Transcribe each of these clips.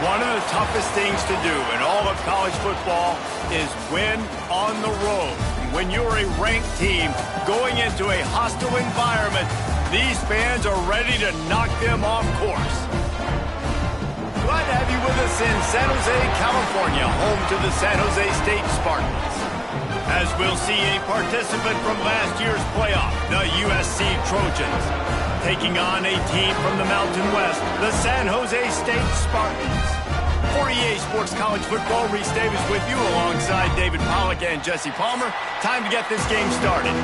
One of the toughest things to do in all of college football is win on the road. When you're a ranked team going into a hostile environment, these fans are ready to knock them off course. Glad to have you with us in San Jose, California, home to the San Jose State Spartans. As we'll see a participant from last year's playoff, the USC Trojans, taking on a team from the Mountain West, the San Jose State Spartans. For EA Sports College Football, Reese Davis with you alongside David Pollack and Jesse Palmer. Time to get this game started.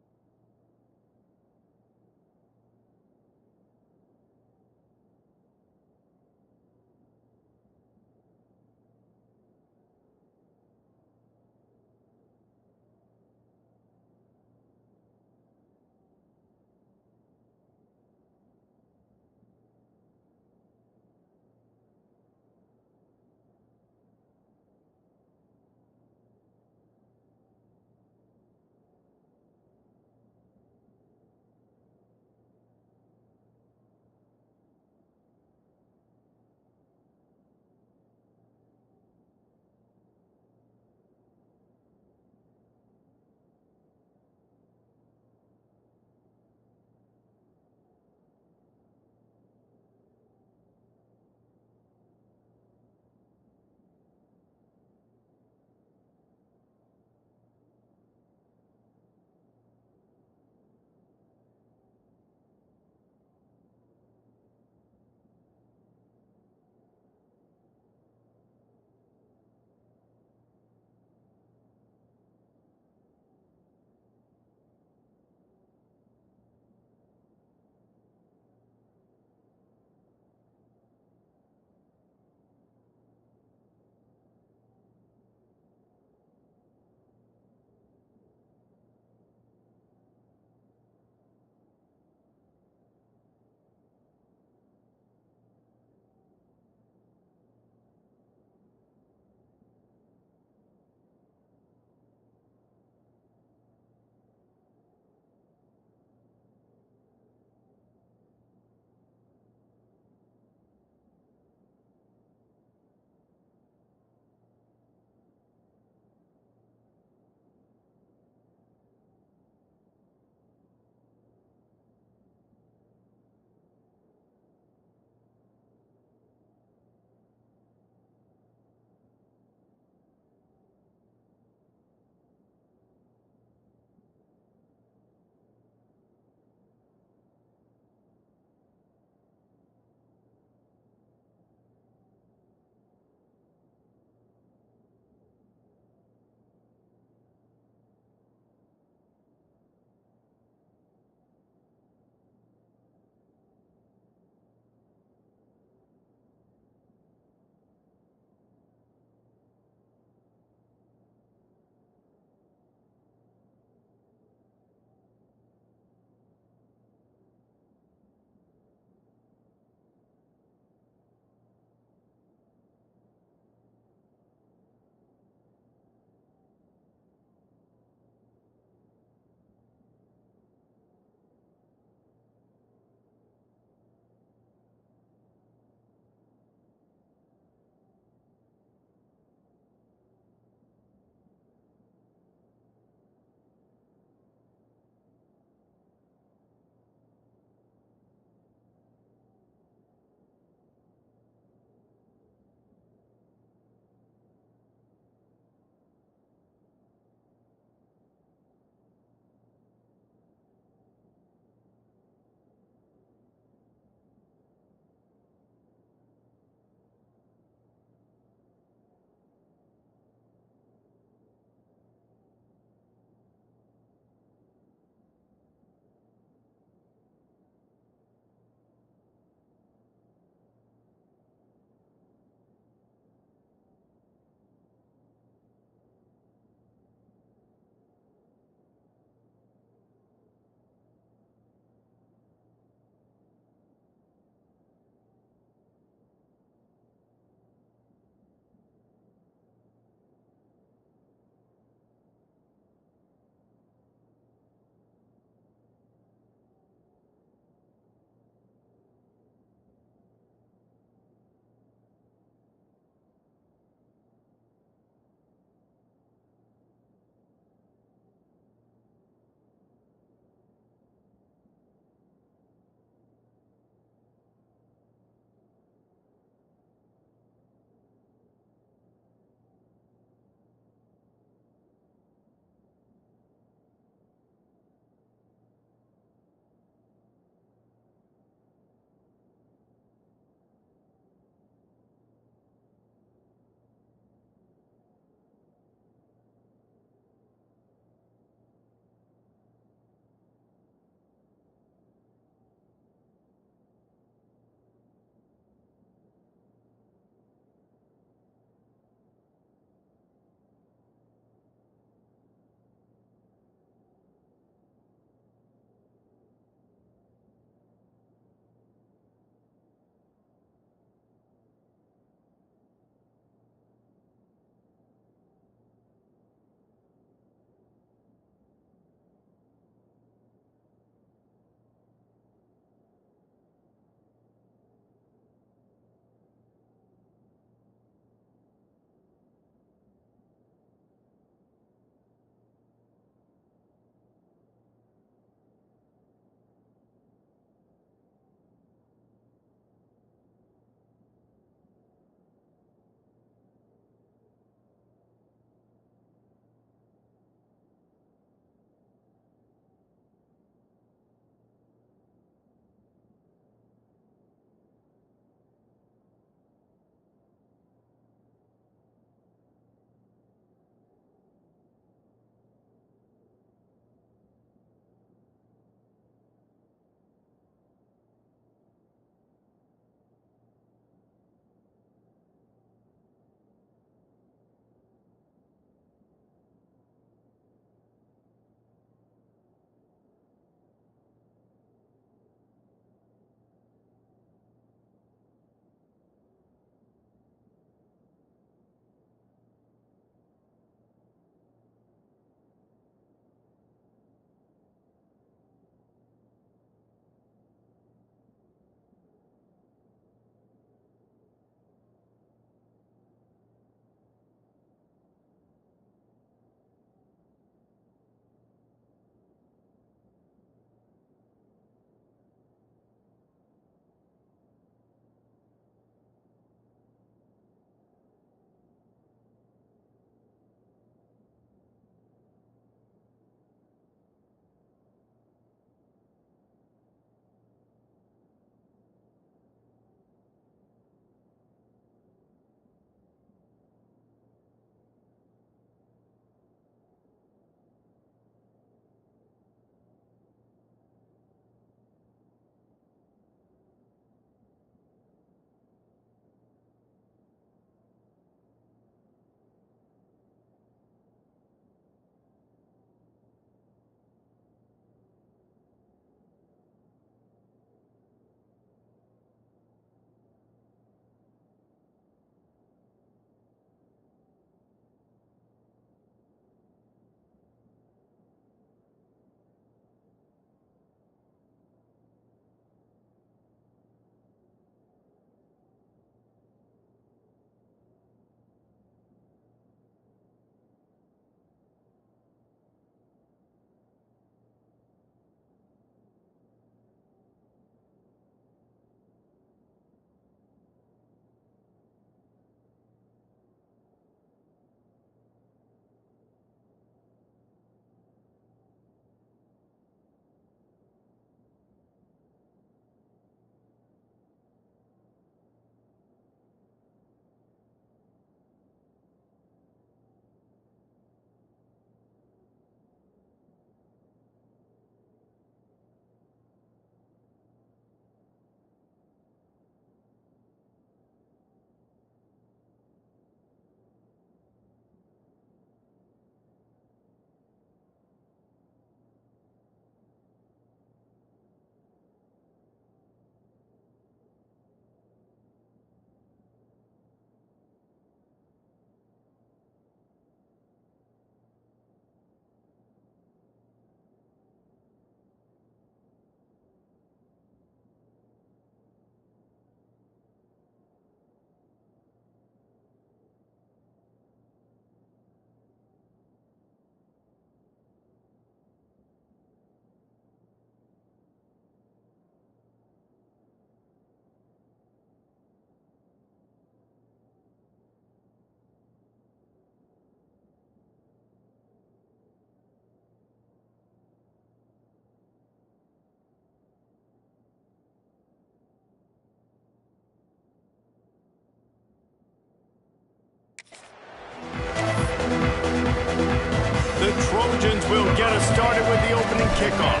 Trojans will get us started with the opening kickoff.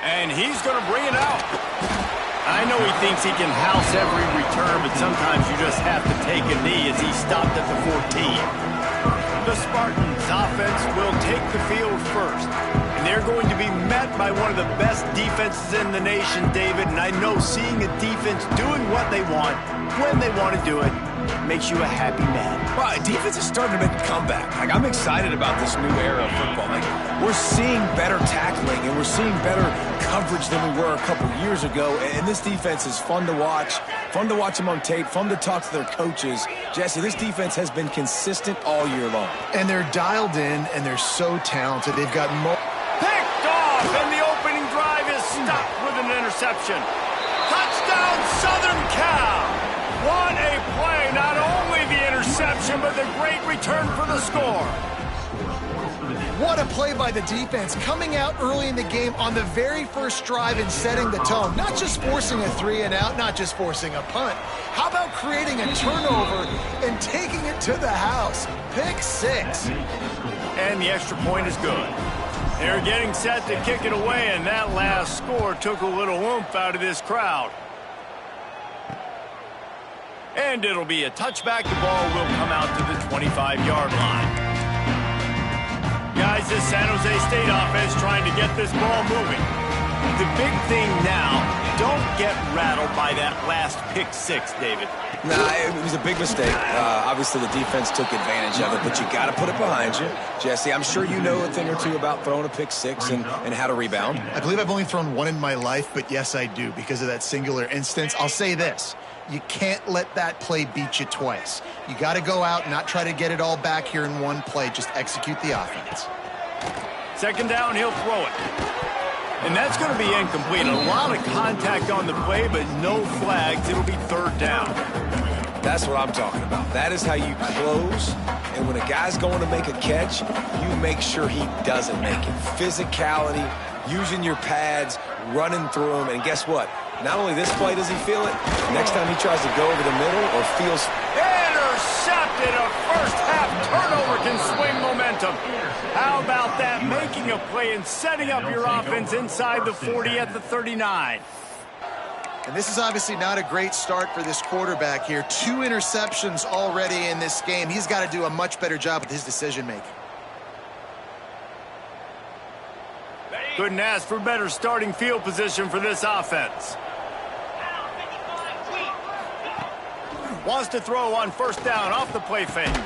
And he's going to bring it out. I know he thinks he can house every return, but sometimes you just have to take a knee as he stopped at the 14. The Spartans offense will take the field first. And they're going to be met by one of the best defenses in the nation, David. And I know seeing a defense doing what they want, when they want to do it, makes you a happy man. Well, defense is starting to make a comeback. Like, I'm excited about this new era of football. Like, we're seeing better tackling and we're seeing better coverage than we were a couple years ago. And this defense is fun to watch them on tape, fun to talk to their coaches. Jesse, this defense has been consistent all year long. And they're dialed in and they're so talented. They've got picked off, and the opening drive is stopped with an interception. Touchdown, Southern Cal. What a play. Not only the interception, but the great return for the score. What a play by the defense, coming out early in the game on the very first drive and setting the tone. Not just forcing a 3-and-out, not just forcing a punt. How about creating a turnover and taking it to the house? Pick 6. And the extra point is good. They're getting set to kick it away, and that last score took a little oomph out of this crowd. And it'll be a touchback. The ball will come out to the 25-yard line. Guys, this San Jose State offense trying to get this ball moving. The big thing now, don't get rattled by that last pick 6, David. Nah, it was a big mistake. Obviously, the defense took advantage of it, but you got to put it behind you. Jesse, I'm sure you know a thing or two about throwing a pick 6 and how to rebound. I believe I've only thrown one in my life, but yes, I do because of that singular instance. I'll say this. You can't let that play beat you twice. You got to go out and not try to get it all back here in one play. Just execute the offense. Second down, he'll throw it. And that's going to be incomplete. A lot of contact on the play, but no flags. It'll be third down. That's what I'm talking about. That is how you close. And when a guy's going to make a catch, you make sure he doesn't make it. Physicality, using your pads, running through them. And guess what? Not only this play does he feel it, next time he tries to go over the middle or feels... Intercepted! A first-half turnover can swing momentum. How about that? Making a play and setting up your offense inside the 40 at the 39. And this is obviously not a great start for this quarterback here. 2 interceptions already in this game. He's got to do a much better job with his decision-making. Couldn't ask for better starting field position for this offense. Wants to throw on first down off the play fake.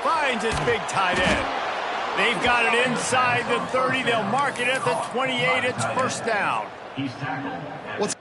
Finds his big tight end. They've got it inside the 30. They'll mark it at the 28. It's first down. He's tackled.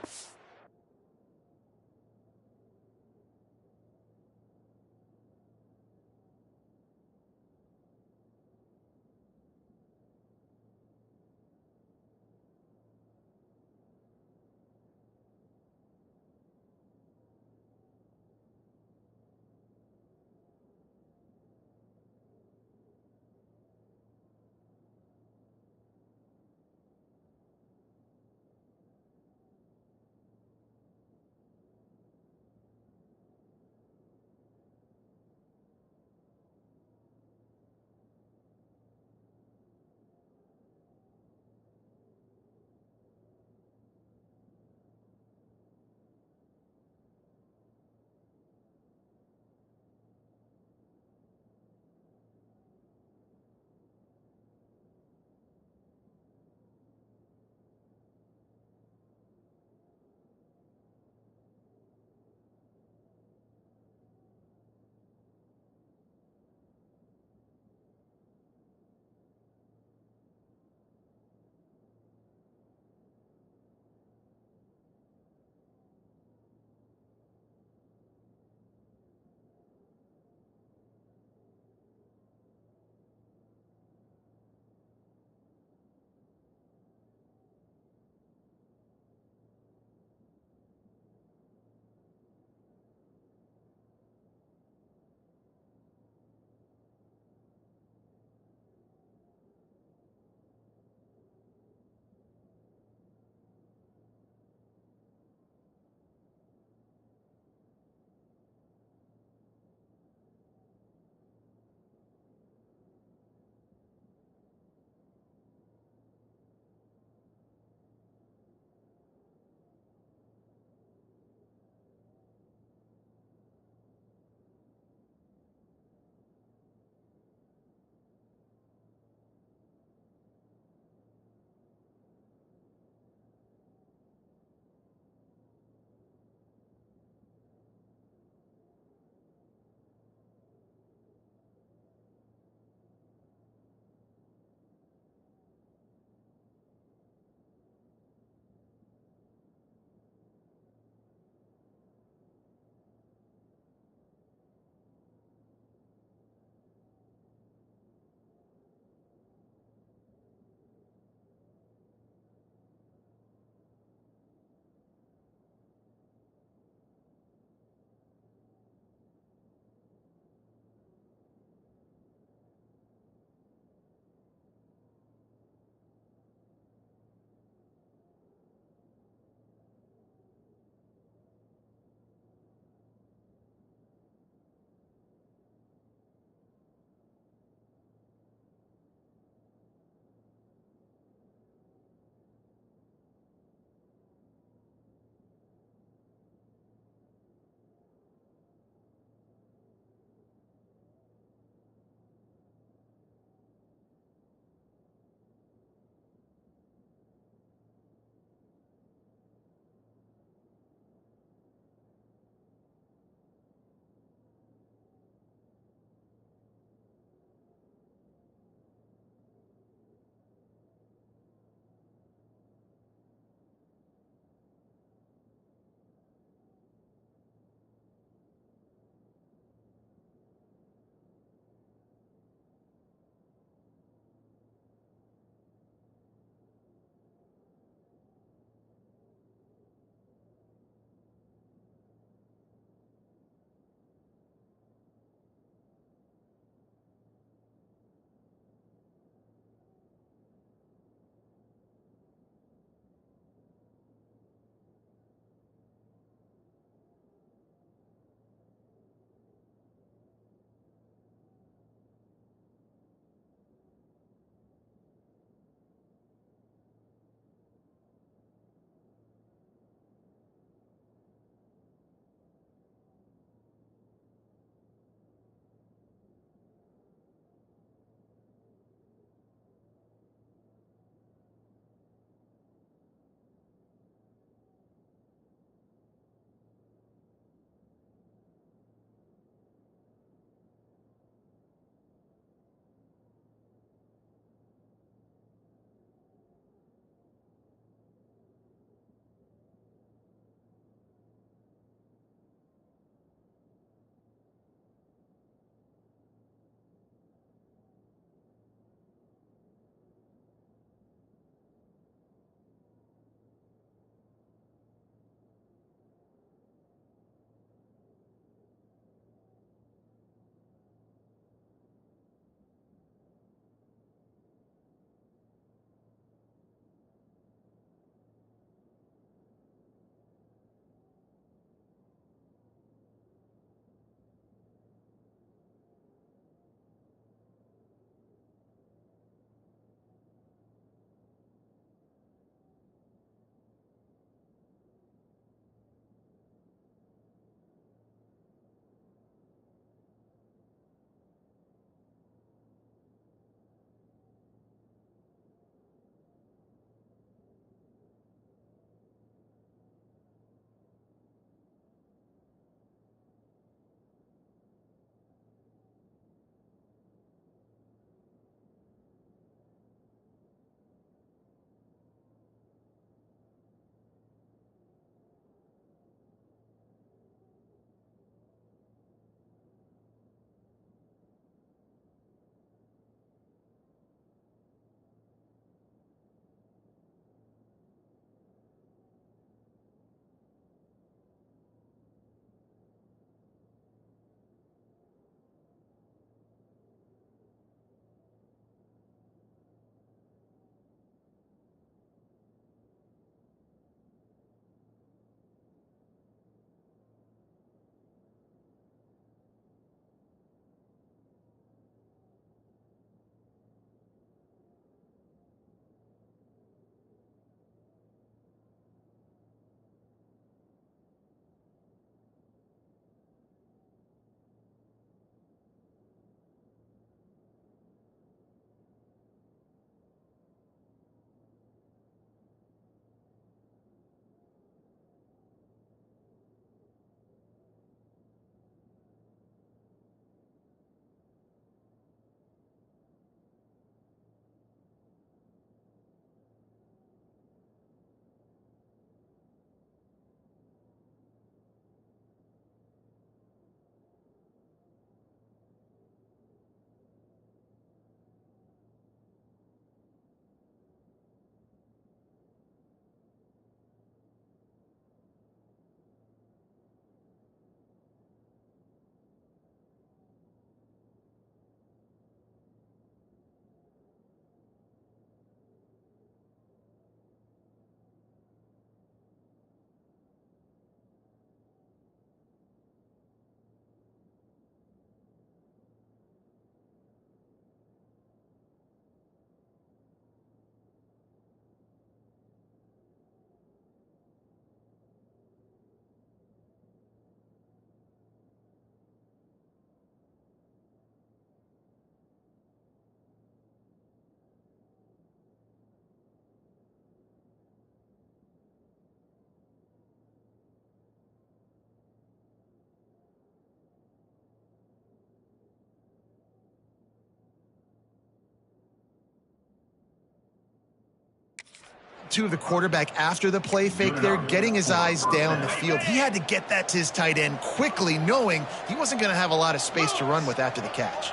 to the quarterback after the play fake there, getting his eyes down the field. He had to get that to his tight end quickly, knowing he wasn't going to have a lot of space to run with after the catch.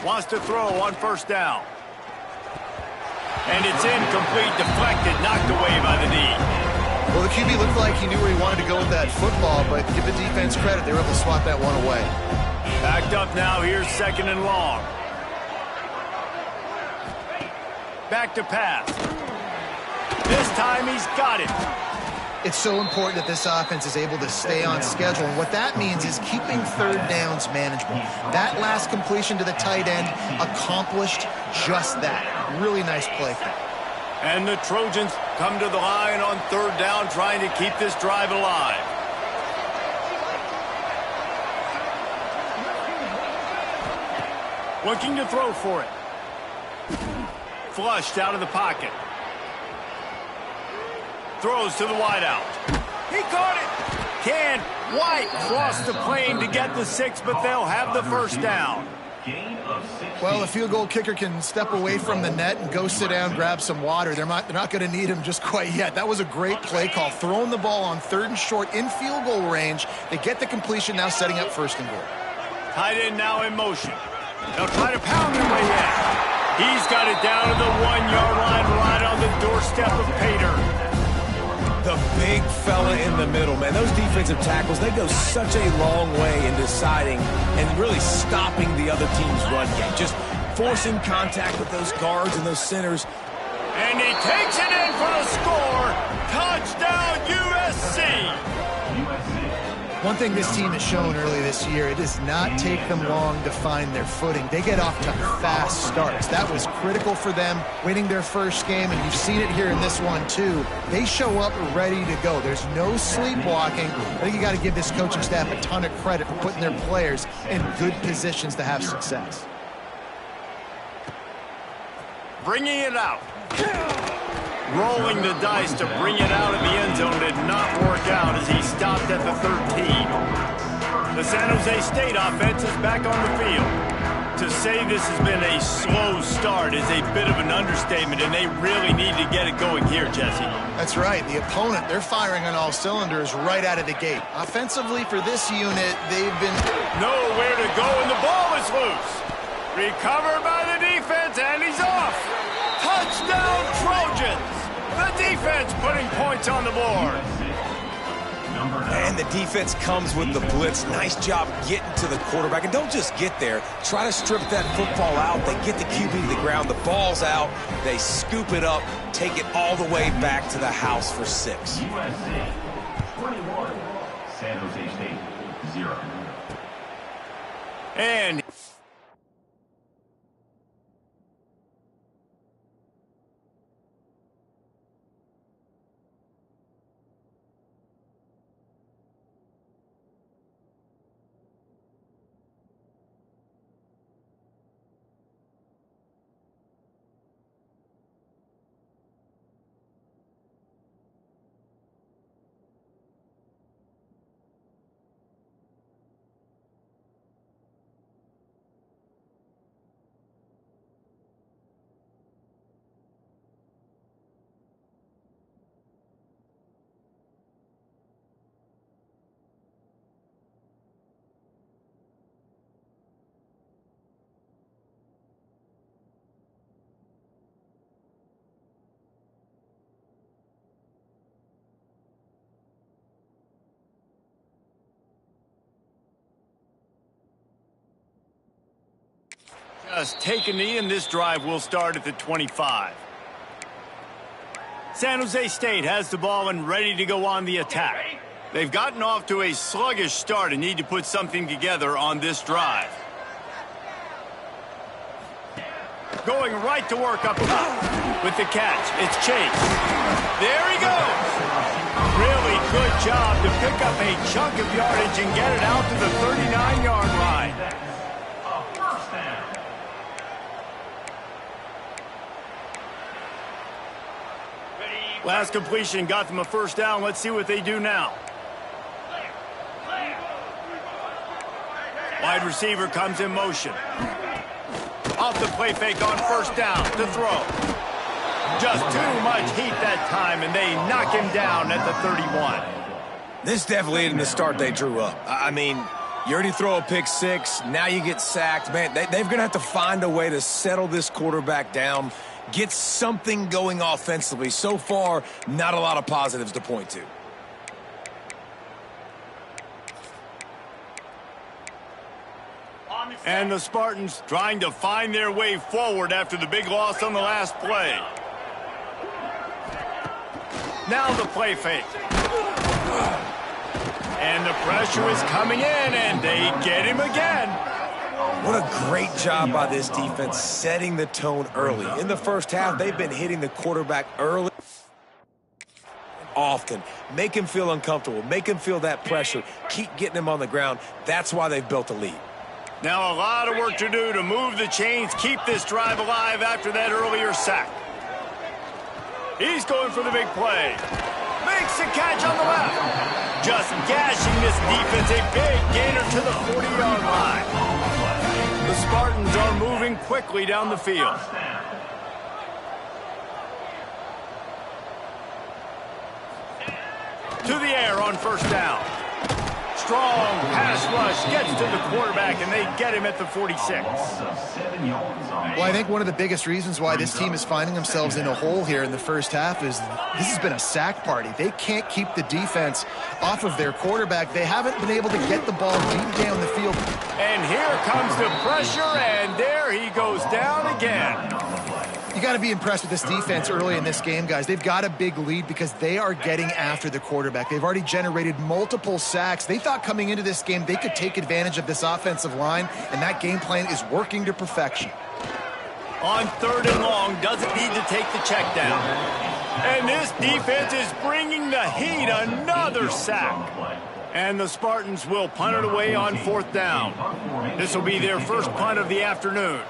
Wants to throw on first down. And it's incomplete, deflected, knocked away by the knee. Well, the QB looked like he knew where he wanted to go with that football, but give the defense credit. They were able to swat that one away. Backed up now. Here's second and long. Back to pass. This time he's got it. It's so important that this offense is able to stay on schedule. And what that means is keeping third downs manageable. That last completion to the tight end accomplished just that. Really nice play. And the Trojans come to the line on third down, trying to keep this drive alive. Looking to throw for it. Flushed out of the pocket. Throws to the wideout. He caught it. Can White cross the plane to get the 6, but they'll have the first down. Well, a field goal kicker can step away from the net and go sit down, grab some water. They're not going to need him just quite yet. That was a great play call. Throwing the ball on third and short in field goal range. They get the completion, now setting up first and goal. Tight end now in motion. They'll try to pound their way in. He's got it down to the 1-yard line, right on the doorstep of Pater. The big fella in the middle, man. Those defensive tackles, they go such a long way in deciding and really stopping the other team's run game. Just forcing contact with those guards and those centers. And he takes it in for the score. Touchdown, USC. One thing this team has shown early this year, it does not take them long to find their footing. They get off to fast starts. That was critical for them, winning their first game, and you've seen it here in this one too. They show up ready to go. There's no sleepwalking. I think you got to give this coaching staff a ton of credit for putting their players in good positions to have success. Bringing it out. Rolling the dice to bring it out of the end zone did not work out as he stopped at the 13. The San Jose State offense is back on the field. To say this has been a slow start is a bit of an understatement, and they really need to get it going here, Jesse. That's right. The opponent, they're firing on all cylinders right out of the gate. Offensively for this unit, they've been nowhere to go, and the ball is loose. Recovered by the defense, and he's off. Touchdown, Trojans! The defense putting points on the board. And the defense comes with the blitz. Nice job getting to the quarterback. And don't just get there. Try to strip that football out. They get the QB to the ground. The ball's out. They scoop it up, take it all the way back to the house for 6. USC 21, San Jose State 0. And just take a knee, and this drive will start at the 25. San Jose State has the ball and ready to go on the attack. They've gotten off to a sluggish start and need to put something together on this drive. Going right to work up top with the catch. It's Chase. There he goes. Really good job to pick up a chunk of yardage and get it out to the 39-yard line. Last completion got them a first down. Let's see what they do now. Wide receiver comes in motion. Off the play fake on first down to throw. Just too much heat that time, and they knock him down at the 31. This definitely isn't the start they drew up. I mean, you already throw a pick six, now you get sacked. Man, they're going to have to find a way to settle this quarterback down, get something going offensively. So far, not a lot of positives to point to. And the Spartans trying to find their way forward after the big loss on the last play. Now the play fake. And the pressure is coming in, and they get him again. What a great job by this defense setting the tone early. In the first half, they've been hitting the quarterback early. Often. Make him feel uncomfortable. Make him feel that pressure. Keep getting him on the ground. That's why they've built a lead. Now a lot of work to do to move the chains, keep this drive alive after that earlier sack. He's going for the big play. Makes the catch on the left. Just gashing this defense, a big gainer to the 40-yard line. The Spartans are moving quickly down the field. To the air on first down. Strong pass rush gets to the quarterback, and they get him at the 46. Well, I think one of the biggest reasons why this team is finding themselves in a hole here in the first half is this has been a sack party. They can't keep the defense off of their quarterback. They haven't been able to get the ball deep down the field. And here comes the pressure, and there he goes down again. You got to be impressed with this defense early in this game, guys. They've got a big lead because they are getting after the quarterback. They've already generated multiple sacks. They thought coming into this game they could take advantage of this offensive line, and that game plan is working to perfection. On 3rd and long, doesn't need to take the check down. And this defense is bringing the heat. Another sack. And the Spartans will punt it away on 4th down. This will be their first punt of the afternoon.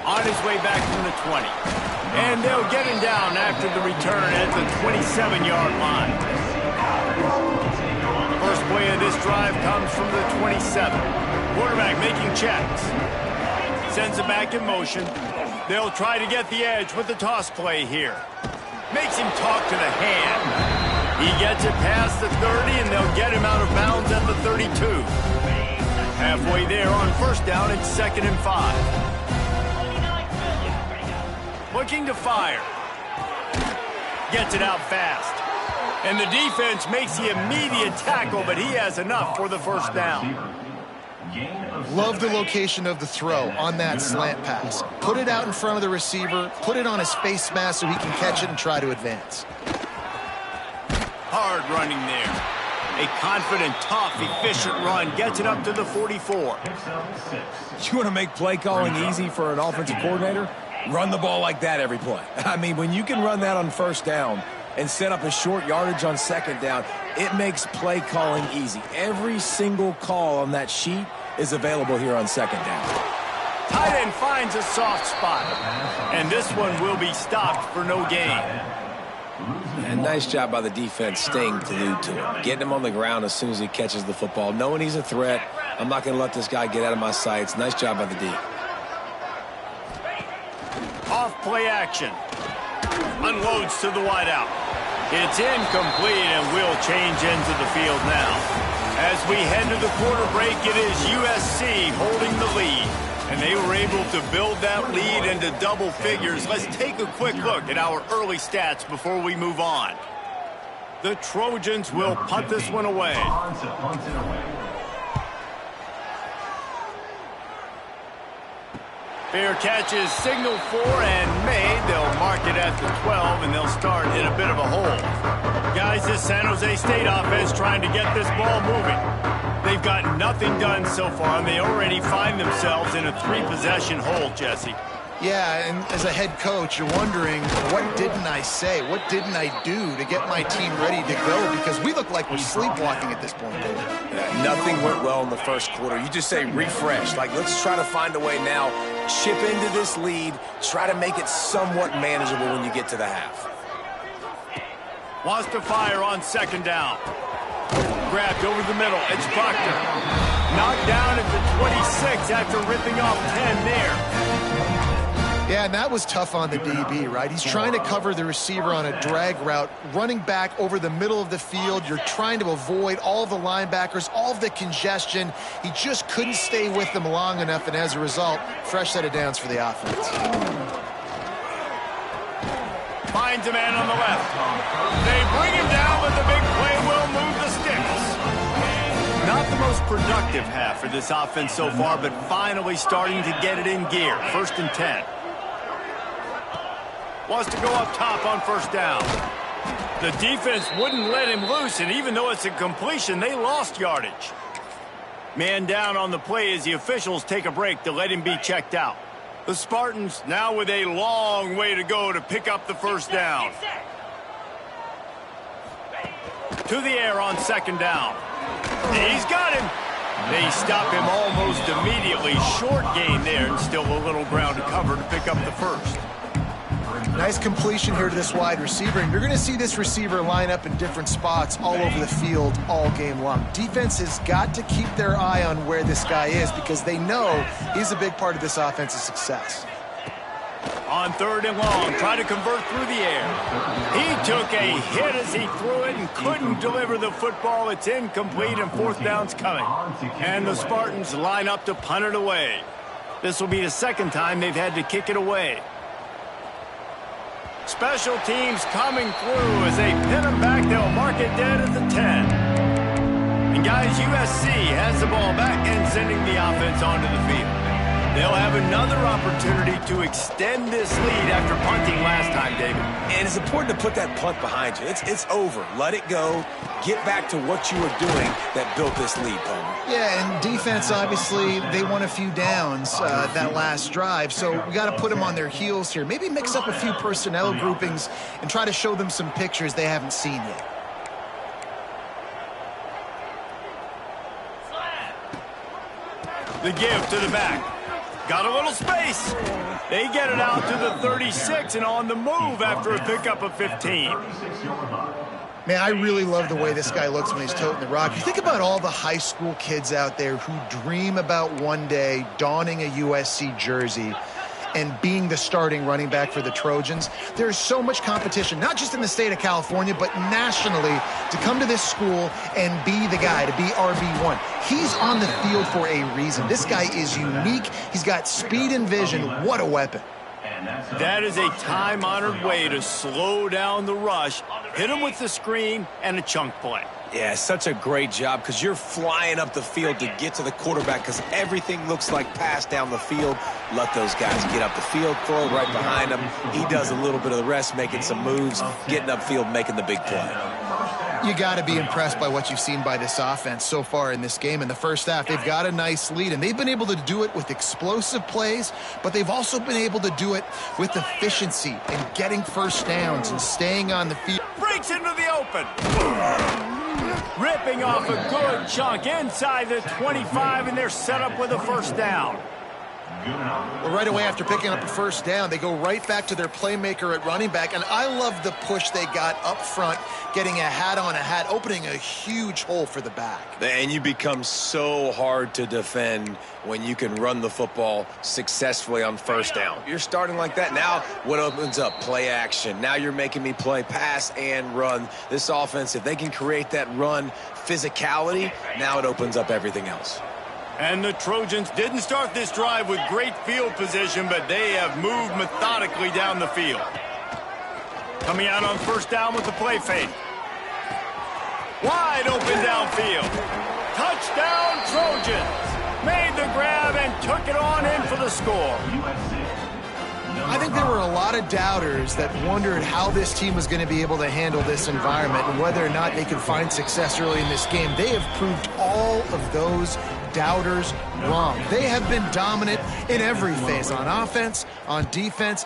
On his way back from the 20. And they'll get him down after the return at the 27-yard line. First play of this drive comes from the 27. Quarterback making checks. Sends it back in motion. They'll try to get the edge with the toss play here. Makes him talk to the hand. He gets it past the 30, and they'll get him out of bounds at the 32. Halfway there on first down, it's 2nd and 5. Looking to fire. Gets it out fast. And the defense makes the immediate tackle, but he has enough for the first down. Love the location of the throw on that slant pass. Put it out in front of the receiver, put it on his face mask so he can catch it and try to advance. Hard running there. A confident, tough, efficient run gets it up to the 44. You want to make play calling easy for an offensive coordinator? Run the ball like that every play. I mean, when you can run that on first down and set up a short yardage on second down, it makes play calling easy. Every single call on that sheet is available here on second down. Tight end finds a soft spot. And this one will be stopped for no gain. And nice job by the defense staying glued to him. Getting him on the ground as soon as he catches the football. Knowing he's a threat, I'm not going to let this guy get out of my sights. Nice job by the D. Off play action. Unloads to the wideout. It's incomplete, and we'll change into the field now. As we head to the quarter break, it is USC holding the lead. And they were able to build that lead into double figures. Let's take a quick look at our early stats before we move on. The Trojans will punt this one away. Fair catch is signaled for and made. They'll mark it at the 12, and they'll start in a bit of a hole. Guys, this San Jose State offense trying to get this ball moving. They've got nothing done so far, and they already find themselves in a 3-possession hole, Jesse. Yeah, and as a head coach, you're wondering, what didn't I say? What didn't I do to get my team ready to go? Because we look like we're sleepwalking at this point, David. Nothing went well in the first quarter. You just say refresh. Like, let's try to find a way now. Chip into this lead. Try to make it somewhat manageable when you get to the half. Wants to fire on second down. Grabbed over the middle. It's Proctor. Knocked down at the 26 after ripping off 10 there. Yeah, and that was tough on the DB, right? He's trying to cover the receiver on a drag route, running back over the middle of the field. You're trying to avoid all the linebackers, all of the congestion. He just couldn't stay with them long enough, and as a result, fresh set of downs for the offense. Finds a man on the left. They bring him down, but the big play will move the sticks. Not the most productive half for this offense so far, but finally starting to get it in gear. 1st and 10. Wants to go up top on 1st down. The defense wouldn't let him loose, and even though it's a completion, they lost yardage. Man down on the play as the officials take a break to let him be checked out. The Spartans now with a long way to go to pick up the 1st down. To the air on 2nd down. He's got him. They stop him almost immediately. Short gain there, and still a little ground to cover to pick up the 1st. Nice completion here to this wide receiver, and you're going to see this receiver line up in different spots all over the field all game long. Defense has got to keep their eye on where this guy is because they know he's a big part of this offense's success. On 3rd and long, try to convert through the air. He took a hit as he threw it and couldn't deliver the football. It's incomplete, and 4th down's coming. And the Spartans line up to punt it away. This will be the 2nd time they've had to kick it away. Special teams coming through as they pin him back. They'll mark it dead at the 10. And guys, USC has the ball back and sending the offense onto the field. They'll have another opportunity to extend this lead after punting last time, David. And it's important to put that punt behind you. It's over. Let it go. Get back to what you were doing that built this lead, Palmer. Yeah, and defense, obviously, they won a few downs that last drive, so we got to put them on their heels here. Maybe mix up a few personnel groupings and try to show them some pictures they haven't seen yet. The give to the back. Got a little space. They get it out to the 36 and on the move after a pickup of 15. Man, I really love the way this guy looks when he's toting the rock. You think about all the high school kids out there who dream about one day donning a USC jersey and being the starting running back for the Trojans. There's so much competition, not just in the state of California, but nationally, to come to this school and be the guy, to be RB1. He's on the field for a reason. This guy is unique. He's got speed and vision. What a weapon. That is a time-honored way to slow down the rush, hit him with the screen, and a chunk play. Yeah, such a great job because you're flying up the field to get to the quarterback because everything looks like pass down the field. Let those guys get up the field, throw it right behind him. He does a little bit of the rest, making some moves, getting upfield, making the big play. You got to be impressed by what you've seen by this offense so far in this game. In the first half, they've got a nice lead, and they've been able to do it with explosive plays, but they've also been able to do it with efficiency and getting 1st downs and staying on the field. Breaks into the open. Ripping off a good chunk inside the 25, and they're set up with a 1st down. Well, right away after picking up a 1st down, they go right back to their playmaker at running back, and I love the push they got up front, getting a hat on a hat, opening a huge hole for the back. And you become so hard to defend when you can run the football successfully on 1st down. You're starting like that. Now what opens up? Play action. Now you're making me play pass and run. This offense, if they can create that run physicality, now it opens up everything else. And the Trojans didn't start this drive with great field position, but they have moved methodically down the field. Coming out on 1st down with the play fake. Wide open downfield. Touchdown Trojans. Made the grab and took it on in for the score. I think there were a lot of doubters that wondered how this team was going to be able to handle this environment and whether or not they could find success early in this game. They have proved all of those doubters wrong. They have been dominant in every phase, on offense, on defense.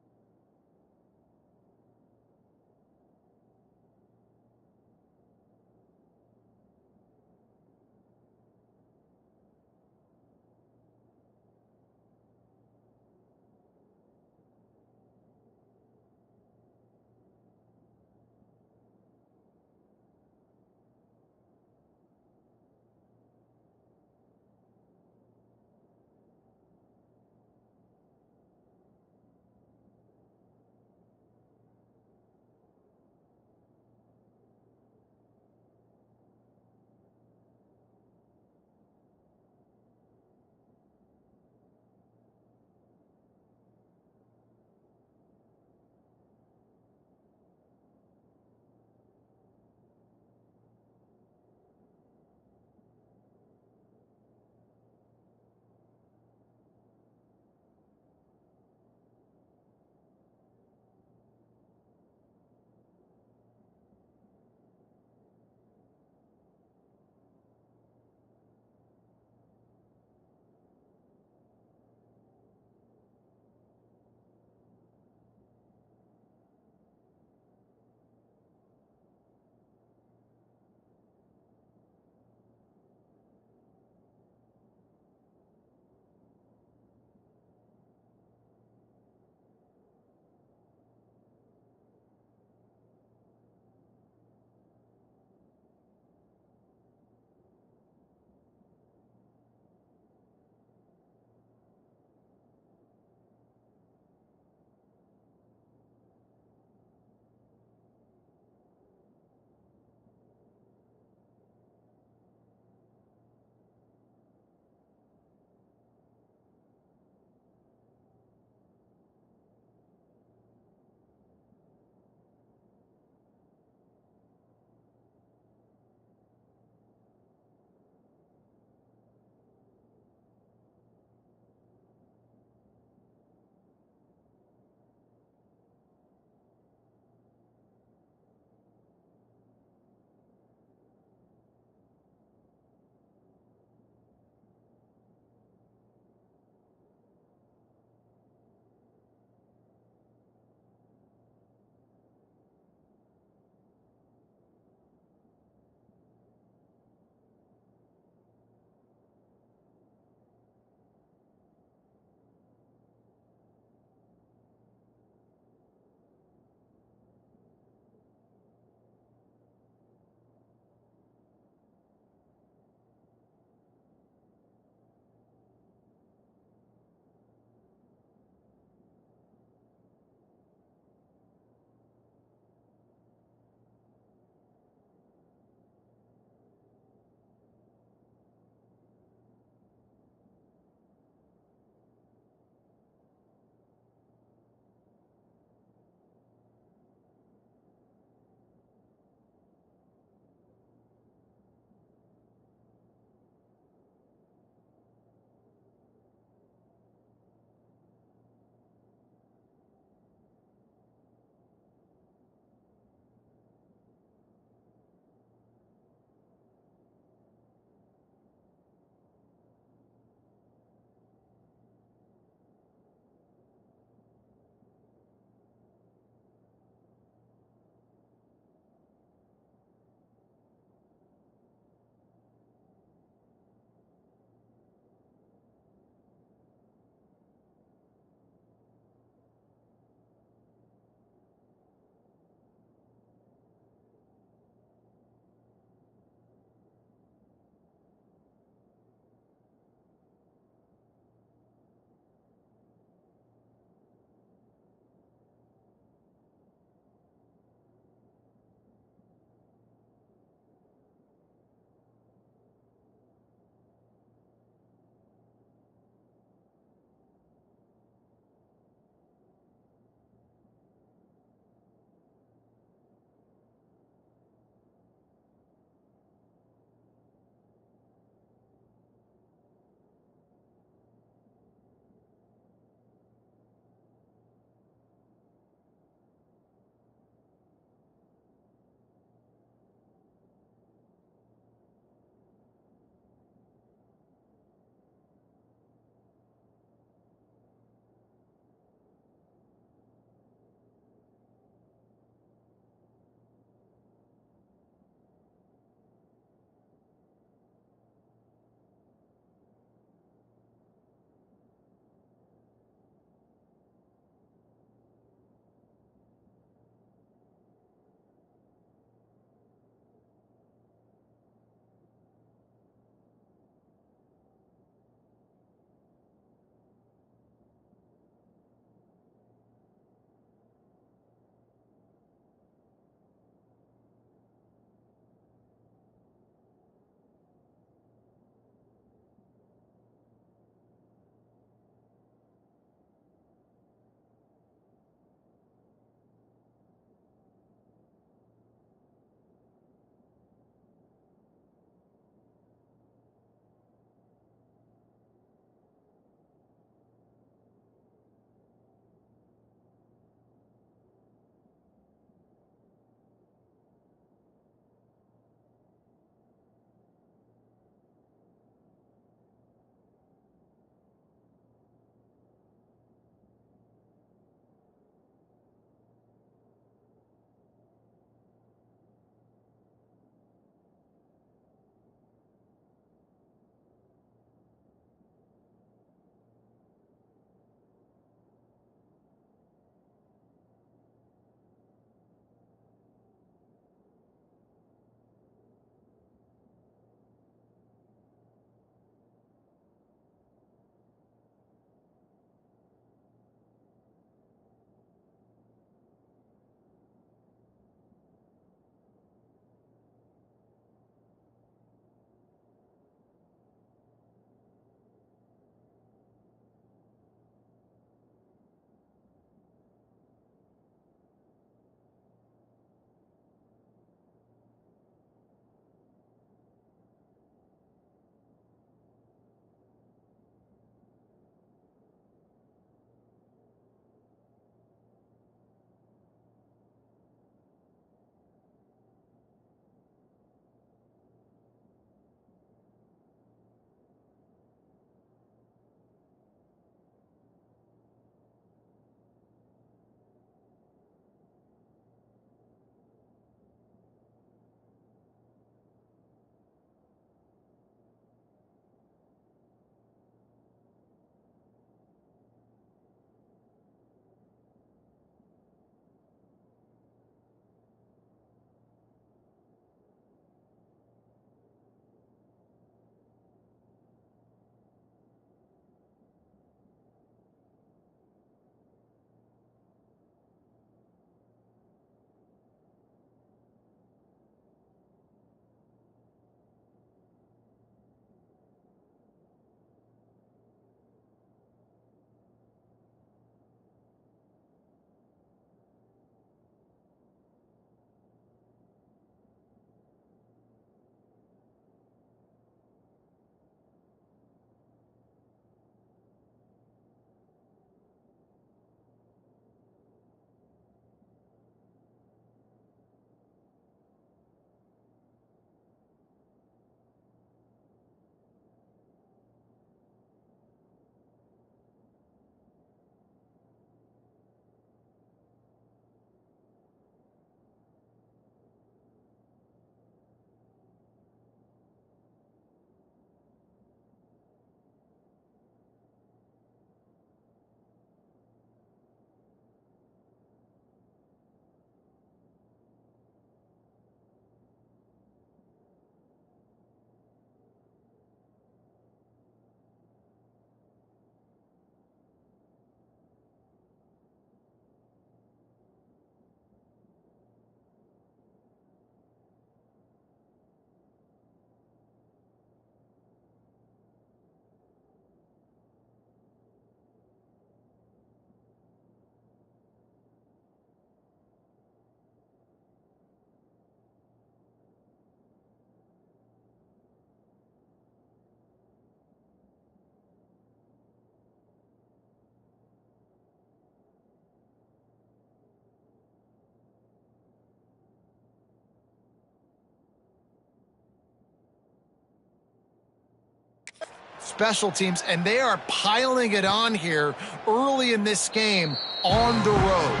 special teams, and they are piling it on here early in this game on the road.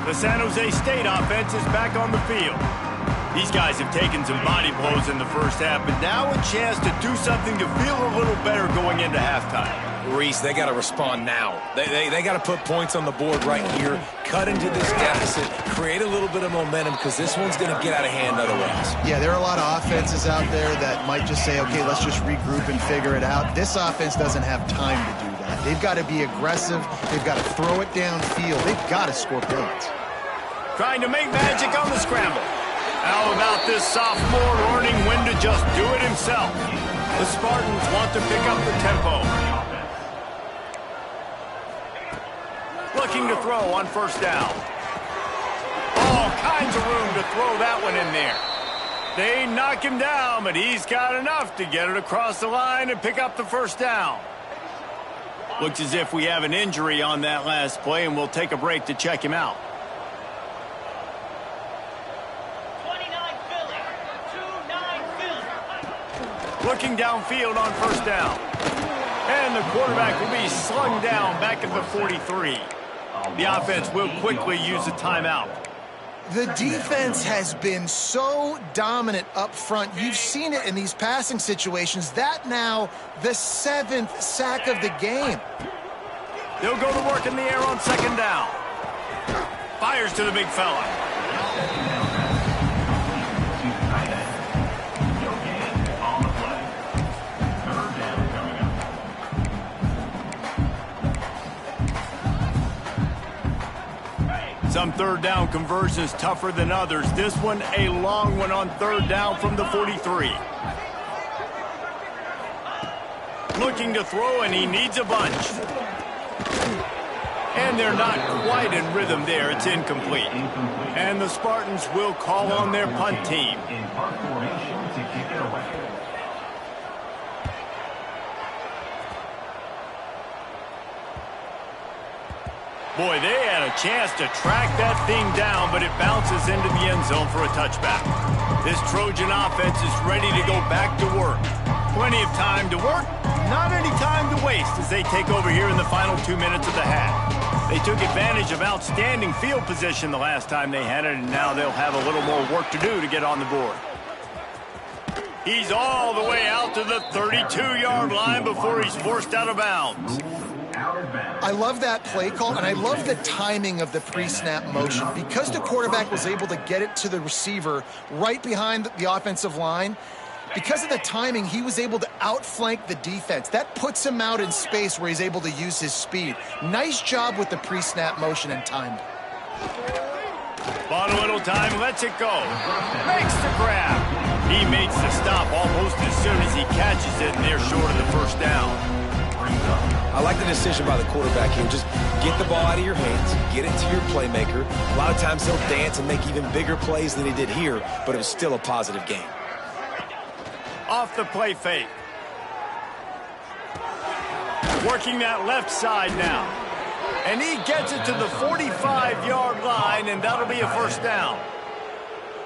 The San Jose State offense is back on the field. These guys have taken some body blows in the first half, but now a chance to do something to feel a little better going into halftime. Reese, they got to respond now. They got to put points on the board right here, cut into this deficit, create a little bit of momentum, because this one's going to get out of hand otherwise. Yeah, there are a lot of offenses out there that might just say, okay, let's just regroup and figure it out. This offense doesn't have time to do that. They've got to be aggressive. They've got to throw it downfield. They've got to score points. Trying to make magic on the scramble. How about this sophomore learning when to just do it himself? The Spartans want to pick up the tempo. Looking to throw on first down. All kinds of room to throw that one in there. They knock him down, but he's got enough to get it across the line and pick up the first down. Looks as if we have an injury on that last play, and we'll take a break to check him out. Looking downfield on first down. And the quarterback will be slung down back at the 43. The offense will quickly use a timeout. The defense has been so dominant up front. You've seen it in these passing situations. That now the 7th sack of the game. They'll go to work in the air on second down. Fires to the big fella. Some third down conversions tougher than others. This one a long one on third down from the 43. Looking to throw, and he needs a bunch. And they're not quite in rhythm there. It's incomplete. And the Spartans will call on their punt team. In punt formation to kick it away. Boy, they had a chance to track that thing down, but it bounces into the end zone for a touchback. This Trojan offense is ready to go back to work. Plenty of time to work, not any time to waste as they take over here in the final 2 minutes of the half. They took advantage of outstanding field position the last time they had it, and now they'll have a little more work to do to get on the board. He's all the way out to the 32-yard line before he's forced out of bounds. I love that play call, and I love the timing of the pre-snap motion. Because the quarterback was able to get it to the receiver right behind the offensive line, because of the timing, he was able to outflank the defense. That puts him out in space where he's able to use his speed. Nice job with the pre-snap motion and time. Bought a little time, lets it go. Makes the grab. He makes the stop almost as soon as he catches it, and they're short of the first down. I like the decision by the quarterback here. Just get the ball out of your hands, get it to your playmaker. A lot of times he'll dance and make even bigger plays than he did here, but it was still a positive game. Off the play fake. Working that left side now. And he gets it to the 45-yard line, and that'll be a first down.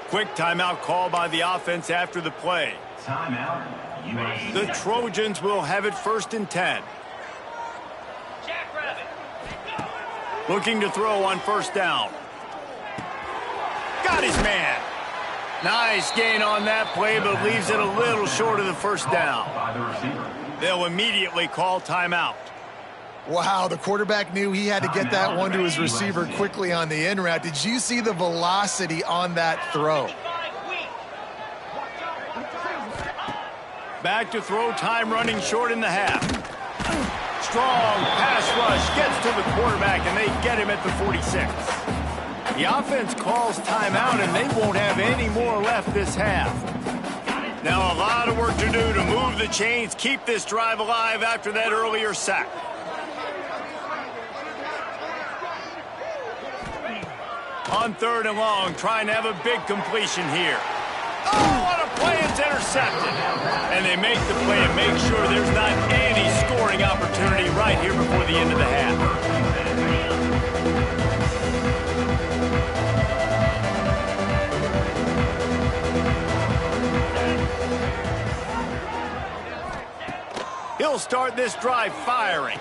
Quick timeout call by the offense after the play. Timeout, USC. The Trojans will have it 1st and 10. Looking to throw on first down. Got his man. Nice gain on that play, but leaves it a little short of the first down. By the receiver. They'll immediately call timeout. Wow, the quarterback knew he had to get that one to his receiver quickly on the in route. Did you see the velocity on that throw? Back to throw, time running short in the half. Strong pass rush gets to the quarterback, and they get him at the 46. The offense calls timeout, and they won't have any more left this half. Now a lot of work to do to move the chains, keep this drive alive after that earlier sack. On 3rd and long, trying to have a big completion here. Oh, what a play! It's intercepted. And they make the play and make sure there's not any scoring opportunity right here before the end of the half. They'll start this drive firing.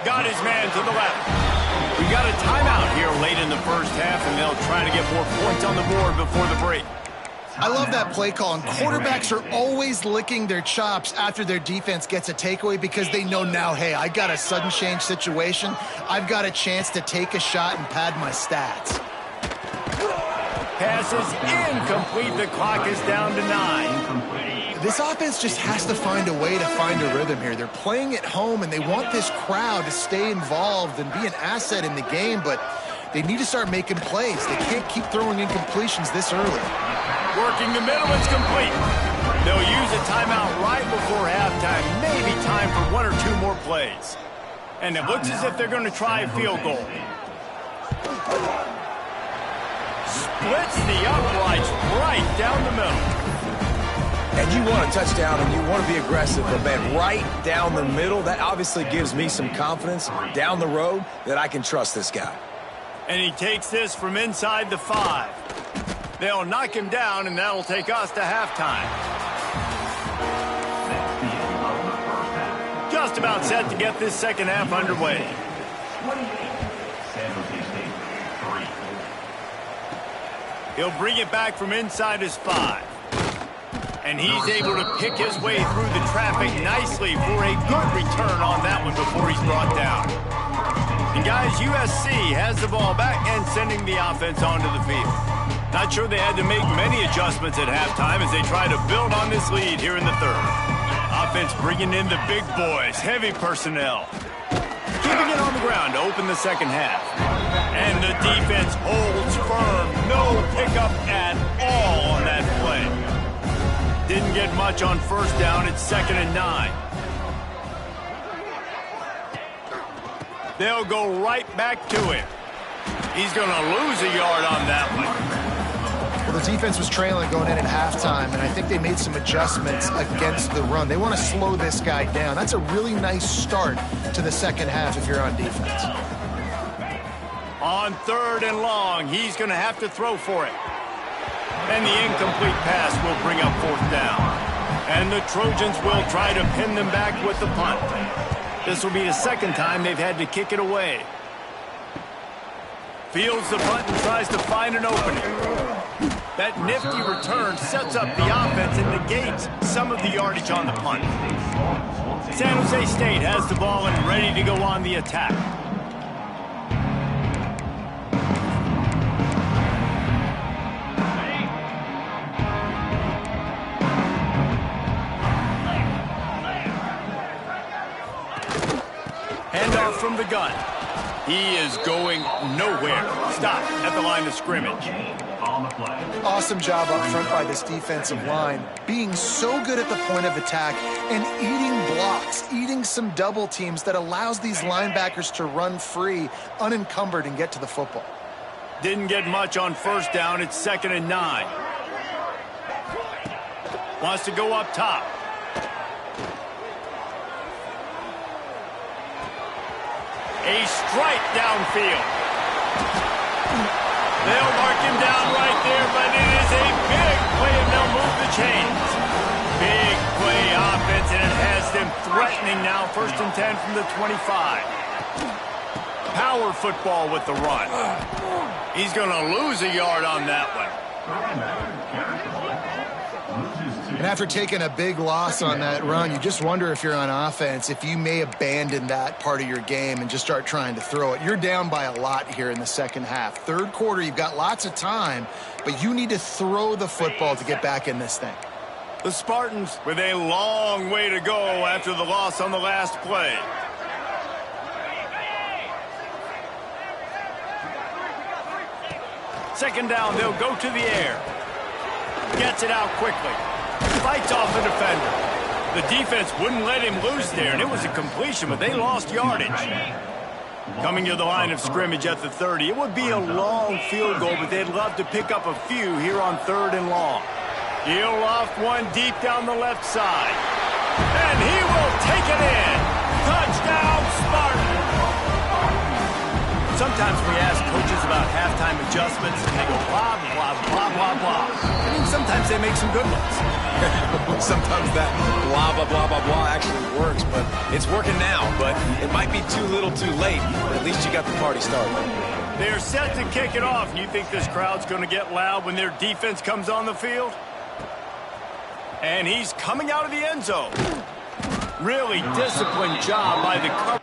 Got his man to the left. We got a timeout here late in the first half, and they'll try to get more points on the board before the break. I love that play call, and quarterbacks are always licking their chops after their defense gets a takeaway because they know now, hey, I got a sudden change situation. I've got a chance to take a shot and pad my stats. Pass is incomplete. The clock is down to 9. This offense just has to find a way to find a rhythm here. They're playing at home, and they want this crowd to stay involved and be an asset in the game, but they need to start making plays. They can't keep throwing incompletions this early. Working the middle, it's complete. They'll use a timeout right before halftime. Maybe time for 1 or 2 more plays. And it looks as if they're going to try a field goal. Splits the uprights right down the middle. And you want a touchdown and you want to be aggressive, but man, right down the middle, that obviously gives me some confidence down the road that I can trust this guy. And he takes this from inside the 5. They'll knock him down, and that'll take us to halftime. Just about set to get this second half underway. He'll bring it back from inside his 5. And he's able to pick his way through the traffic nicely for a good return on that one before he's brought down. And guys, USC has the ball back and sending the offense onto the field. Not sure they had to make many adjustments at halftime as they try to build on this lead here in the third. Offense bringing in the big boys, heavy personnel. Keeping it on the ground to open the second half. And the defense holds firm. No pickup at all on that play. Didn't get much on first down. It's 2nd and 9. They'll go right back to him. He's going to lose a yard on that one. Well, the defense was trailing going in at halftime, and I think they made some adjustments against the run. They want to slow this guy down. That's a really nice start to the second half if you're on defense. On 3rd and long, he's going to have to throw for it. And the incomplete pass will bring up 4th down. And the Trojans will try to pin them back with the punt. This will be the second time they've had to kick it away. Fields the punt and tries to find an opening. That nifty return sets up the offense and negates some of the yardage on the punt. San Jose State has the ball and ready to go on the attack. Handoff from the gun. He is going nowhere. Stop at the line of scrimmage. Awesome job up front by this defensive line, being so good at the point of attack and eating blocks, eating some double teams that allows these linebackers to run free, unencumbered, and get to the football. Didn't get much on first down. It's 2nd and 9. Wants to go up top. A strike downfield. They'll mark him down right there, but it is a big play, and they'll move the chains. Big play offense, and it has them threatening now. 1st and 10 from the 25. Power football with the run. He's going to lose a yard on that one. And after taking a big loss on that run, you just wonder if you're on offense, if you may abandon that part of your game and just start trying to throw it. You're down by a lot here in the second half. Third quarter, you've got lots of time, but you need to throw the football to get back in this thing. The Spartans with a long way to go after the loss on the last play. Second down, they'll go to the air. Gets it out quickly. Fights off the defender. The defense wouldn't let him loose there, and it was a completion, but they lost yardage. Coming to the line of scrimmage at the 30. It would be a long field goal, but they'd love to pick up a few here on 3rd and long. He'll loft one deep down the left side. And he will take it in. Touchdown, Spartans! Sometimes we ask coaches about halftime adjustments, and they go blah, blah, blah, blah, blah. I mean, sometimes they make some good ones. Sometimes that blah, blah, blah, blah, blah actually works, but it's working now. But it might be too little too late, but at least you got the party started. They're set to kick it off. You think this crowd's going to get loud when their defense comes on the field? And he's coming out of the end zone. Really disciplined job by the cover.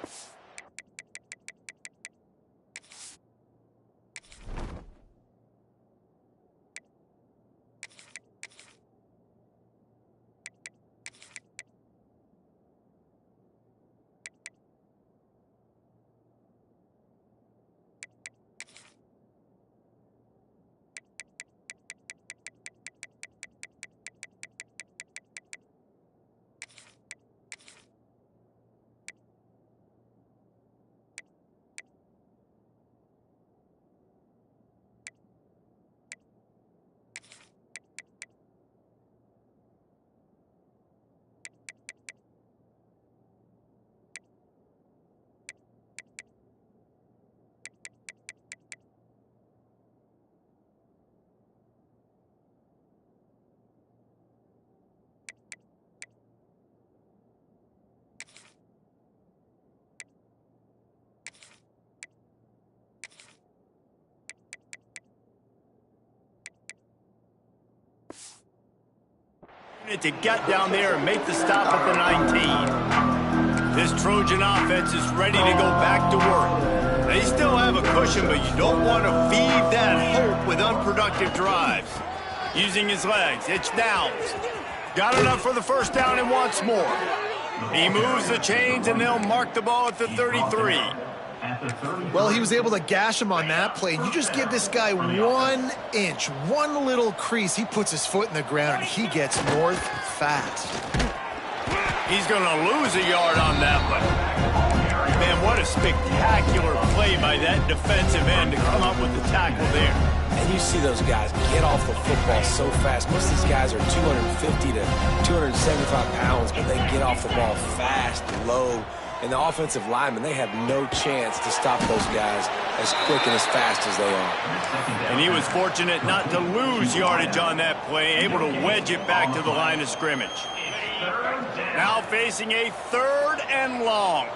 To get down there and make the stop at the 19. This Trojan offense is ready to go back to work. They still have a cushion, but you don't want to feed that hope with unproductive drives. Using his legs, it's downs. Got enough for the first down and wants more. He moves the chains, and they'll mark the ball at the 33. Well, he was able to gash him on that play. You just give this guy 1 inch, one little crease. He puts his foot in the ground, and he gets north fast. He's going to lose a yard on that one. Man, what a spectacular play by that defensive end to come up with the tackle there. And you see those guys get off the football so fast. Most of these guys are 250 to 275 pounds, but they get off the ball fast, low. And the offensive linemen, they have no chance to stop those guys as quick and as fast as they are. And he was fortunate not to lose yardage on that play, able to wedge it back to the line of scrimmage. Now facing a 3rd and long.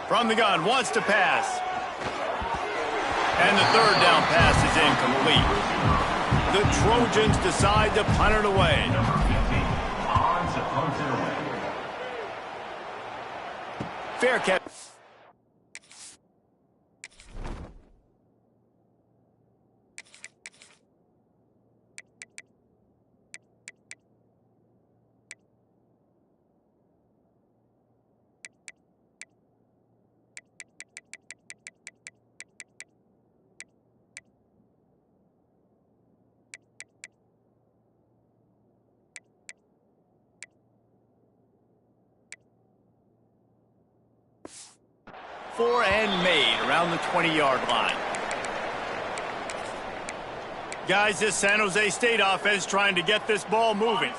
From the gun, wants to pass. And the 3rd down pass is incomplete. The Trojans decide to punt it away. Fair catch. And made around the 20-yard line. Guys, this San Jose State offense trying to get this ball moving.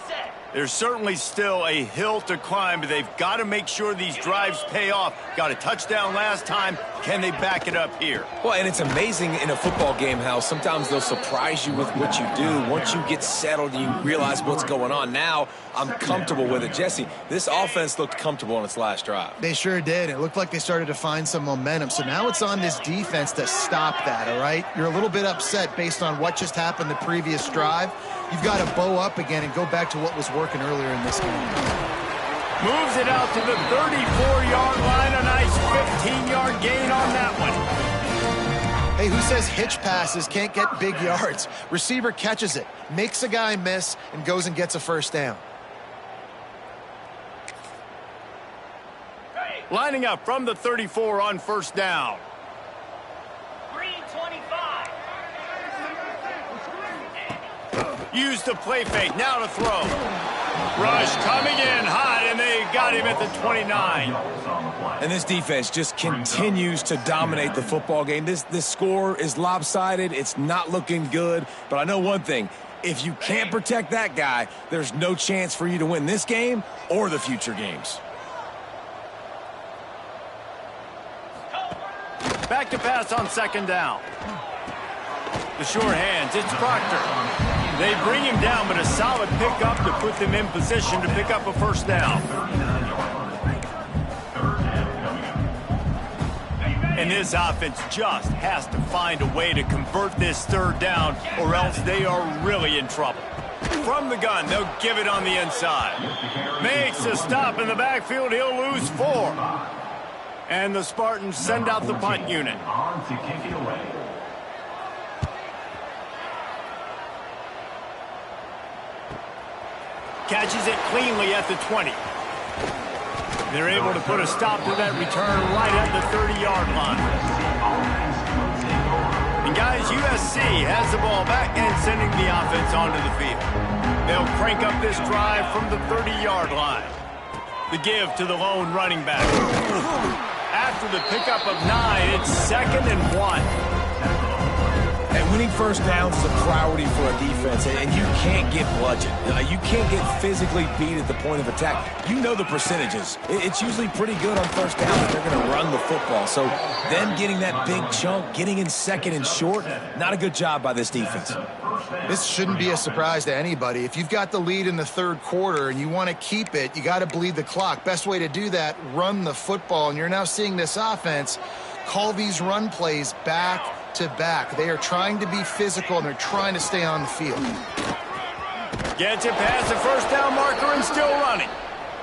There's certainly still a hill to climb, but they've got to make sure these drives pay off. Got a touchdown last time. Can they back it up here? Well, and it's amazing in a football game how sometimes they'll surprise you with what you do. Once you get settled and you realize what's going on, now I'm comfortable with it. Jesse, this offense looked comfortable on its last drive. They sure did. It looked like they started to find some momentum. So now it's on this defense to stop that, all right? You're a little bit upset based on what just happened the previous drive. You've got to bow up again and go back to what was working earlier in this game. Moves it out to the 34-yard line. A nice 15-yard gain on that one. Hey, who says hitch passes can't get big yards? Receiver catches it, makes a guy miss, and goes and gets a first down. Lining up from the 34 on first down. Used the play fake, now to throw. Rush coming in hot, and they got him at the 29. And this defense just continues to dominate the football game. This score is lopsided. It's not looking good. But I know one thing. If you can't protect that guy, there's no chance for you to win this game or the future games. Back to pass on second down. The sure hands, it's Proctor. They bring him down, but a solid pickup to put them in position to pick up a first down. And this offense just has to find a way to convert this third down, or else they are really in trouble. From the gun, they'll give it on the inside. Makes a stop in the backfield. He'll lose 4. And the Spartans send out the punt unit. On to kick it away. Catches it cleanly at the 20. They're able to put a stop to that return right at the 30-yard line. And guys, USC has the ball back and sending the offense onto the field. They'll crank up this drive from the 30-yard line. The give to the lone running back. After the pickup of 9, it's 2nd and 1. And winning first downs is a priority for a defense, and you can't get bludgeoned. You can't get physically beat at the point of attack. You know the percentages. It's usually pretty good on first down that they're going to run the football. So them getting that big chunk, getting in 2nd and short, not a good job by this defense. This shouldn't be a surprise to anybody. If you've got the lead in the 3rd quarter and you want to keep it, you got to bleed the clock. Best way to do that, run the football. And you're now seeing this offense call these run plays back to back. They are trying to be physical, and they're trying to stay on the field. Gets it past the first down marker and still running.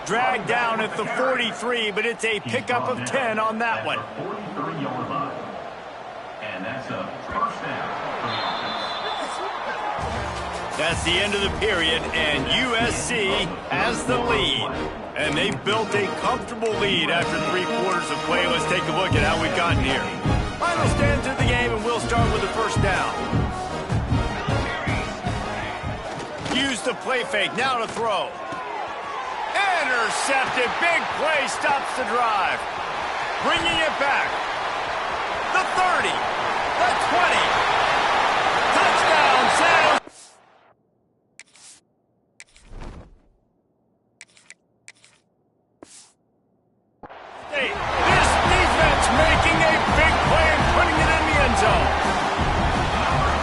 Dragged down at the 43, but it's a pickup of 10 on that one. 43-yard line. And that's a first down. That's the end of the period, and USC has the lead. And they built a comfortable lead after 3 quarters of play. Let's take a look at how we've gotten here. Final stands of the game, and we'll start with the first down. Use the play fake, now to throw. Intercepted, big play, stops the drive. Bringing it back. The 30, the 20. Touchdown, San. This defense making a big play and putting it in the end zone.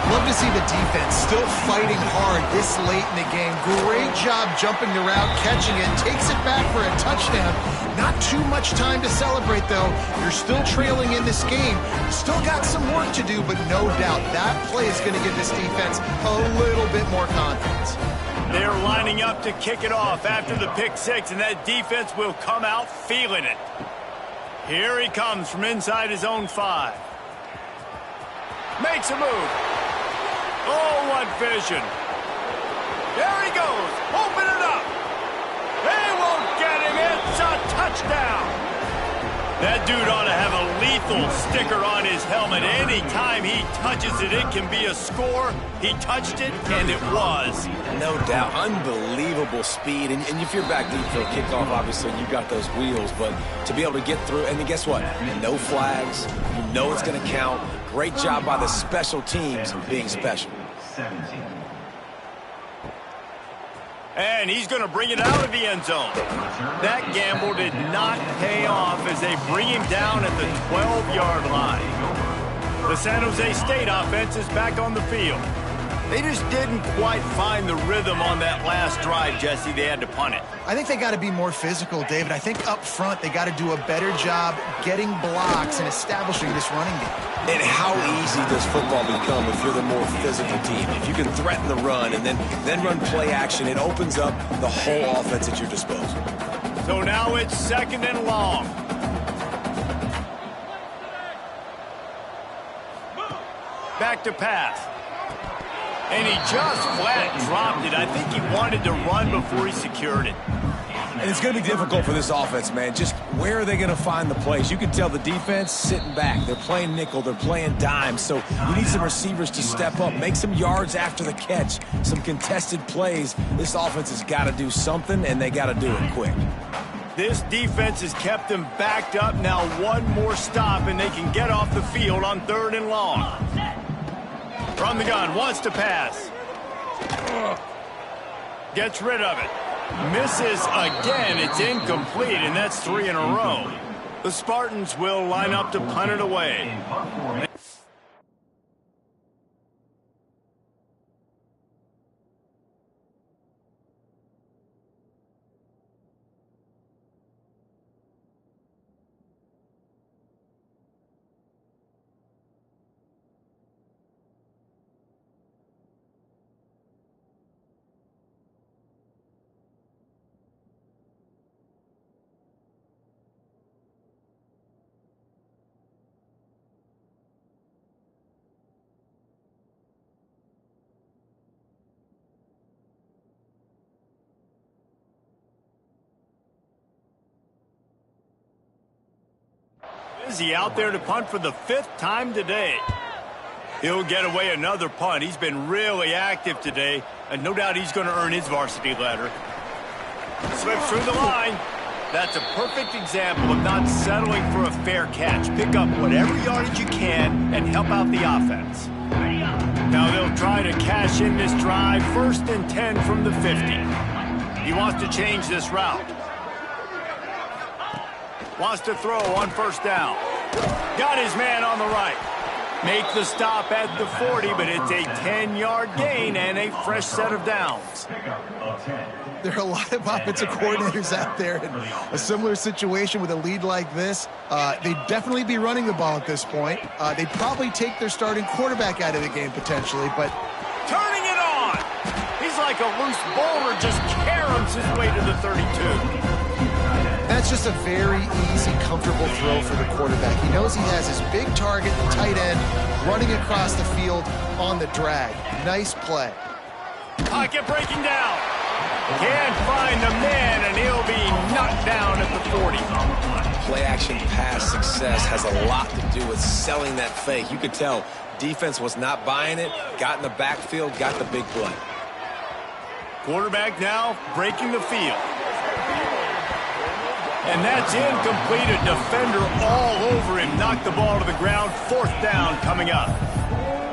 Love to see the defense still fighting hard this late in the game. Great job jumping the route, catching it, takes it back for a touchdown. Not too much time to celebrate, though. You're still trailing in this game. Still got some work to do, but no doubt that play is going to give this defense a little bit more confidence. They're lining up to kick it off after the pick 6, and that defense will come out feeling it. Here he comes from inside his own 5. Makes a move. Oh, what vision. There he goes. Open it up. They won't get him. It's a touchdown. That dude ought to have a lethal sticker on his helmet. Anytime he touches it, it can be a score. He touched it, and it was. No doubt. Unbelievable speed. And if you're back deep for a kickoff, obviously you got those wheels. But to be able to get through, and then guess what? No flags. You know it's going to count. Great job by the special teams being special. 17. And he's going to bring it out of the end zone. That gamble did not pay off as they bring him down at the 12-yard line. The San Jose State offense is back on the field. They just didn't quite find the rhythm on that last drive, Jesse. They had to punt it. I think they got to be more physical, David. I think up front they got to do a better job getting blocks and establishing this running game. And how easy does football become if you're the more physical team? If you can threaten the run and then run play action, it opens up the whole offense at your disposal. So now it's 2nd and long. Back to pass. And he just flat dropped it. I think he wanted to run before he secured it. And it's going to be difficult for this offense, man. Just where are they going to find the plays? You can tell the defense sitting back. They're playing nickel. They're playing dime. So you need some receivers to step up, make some yards after the catch, some contested plays. This offense has got to do something, and they got to do it quick. This defense has kept them backed up. Now one more stop, and they can get off the field on 3rd and long. From the gun, wants to pass. Gets rid of it. Misses again. It's incomplete, and that's 3 in a row. The Spartans will line up to punt it away. Is he out there to punt for the 5th time today? He'll get away another punt. He's been really active today, and no doubt he's going to earn his varsity letter. Slips through the line. That's a perfect example of not settling for a fair catch. Pick up whatever yardage you can and help out the offense. Now they'll try to cash in this drive. 1st and 10 from the 50. He wants to change this route. Wants to throw on 1st down. Got his man on the right. Make the stop at the 40, but it's a 10-yard gain and a fresh set of downs. There are a lot of offensive coordinators out there in a similar situation with a lead like this. They'd definitely be running the ball at this point. They'd probably take their starting quarterback out of the game potentially, but... Turning it on! He's like a loose bowler, just caroms his way to the 32. That's just a very easy, comfortable throw for the quarterback. He knows he has his big target, the tight end, running across the field on the drag. Nice play. Pocket breaking down. Can't find the man, and he'll be knocked down at the 40. Play-action pass success has a lot to do with selling that fake. You could tell defense was not buying it, got in the backfield, got the big play. Quarterback now breaking the field. And that's incomplete. A defender all over him. Knocked the ball to the ground. 4th down coming up.